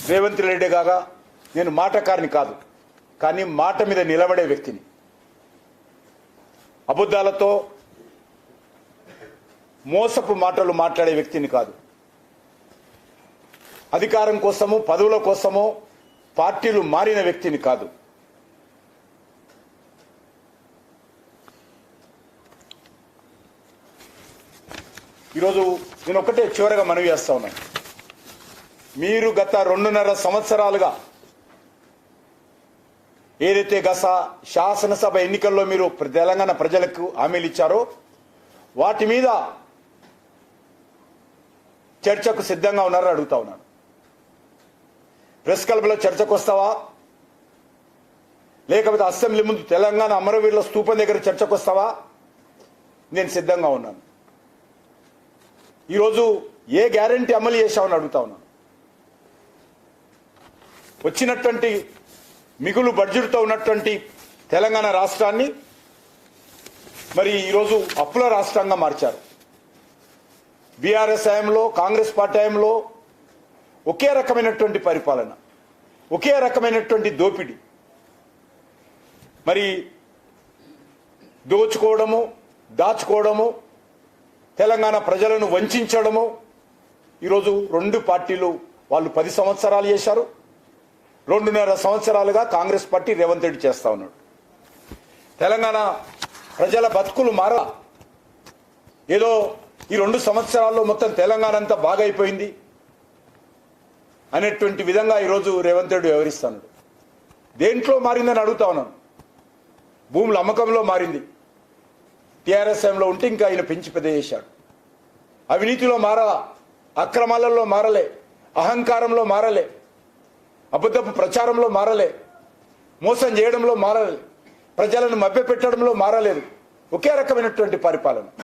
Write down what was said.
రేవంత్ రెడ్డి గాగా నేను మాటకారిని కాదు, కానీ మాట మీద నిలబడే వ్యక్తిని. అబద్ధాలతో మోసపు మాటలు మాట్లాడే వ్యక్తిని కాదు. అధికారం కోసమో పదవుల కోసమో పార్టీలు మారిన వ్యక్తిని కాదు. ఈరోజు నేను ఒకటే చివరగా మనవి చేస్తా ఉన్నాను. మీరు గత 2.5 సంవత్సరాలుగా ఏదైతే గత శాసనసభ ఎన్నికల్లో మీరు తెలంగాణ ప్రజలకు హామీలు ఇచ్చారో వాటి మీద చర్చకు సిద్ధంగా ఉన్నారని అడుగుతా ఉన్నాను. ప్రెస్ క్లబ్లో చర్చకు వస్తావా, లేకపోతే అసెంబ్లీ ముందు తెలంగాణ అమరవీరుల స్తూపం దగ్గర చర్చకు వస్తావా? నేను సిద్ధంగా ఉన్నాను. ఈరోజు ఏ గ్యారంటీ అమలు చేశామని అడుగుతా ఉన్నాను. వచ్చినటువంటి మిగులు బడ్జెట్తో ఉన్నటువంటి తెలంగాణ రాష్ట్రాన్ని మరి ఈరోజు అప్పుల రాష్ట్రంగా మార్చారు. బీఆర్ఎస్ హయాంలో, కాంగ్రెస్ పార్టీ హయాంలో ఒకే రకమైనటువంటి పరిపాలన, ఒకే రకమైనటువంటి దోపిడీ, మరి దోచుకోవడము, దాచుకోవడము, తెలంగాణ ప్రజలను వంచడము. ఈరోజు 2 పార్టీలు వాళ్ళు 10 సంవత్సరాలు చేశారు. 2.5 సంవత్సరాలుగా కాంగ్రెస్ పార్టీ రేవంత్ రెడ్డి చేస్తా ఉన్నాడు. తెలంగాణ ప్రజల బతుకులు మారా, ఏదో ఈ 2 సంవత్సరాల్లో మొత్తం తెలంగాణ అంతా బాగా అయిపోయింది అనేటువంటి విధంగా ఈరోజు రేవంత్ రెడ్డి వ్యవహరిస్తున్నాడు. దేంట్లో మారిందని అడుగుతా ఉన్నాను. భూముల అమ్మకంలో మారింది. టీఆర్ఎస్ లో ఉంటే ఇంకా ఆయన పెంచి పెద్ద చేశాడు. అవినీతిలో మారలా, అక్రమాలలో మారలే, అహంకారంలో మారలే, అబద్ధపు ప్రచారంలో మారలే, మోసం చేయడంలో మారలే, ప్రజలను మభ్యపెట్టడంలో మారలేదు. ఒకే రకమైనటువంటి పరిపాలన.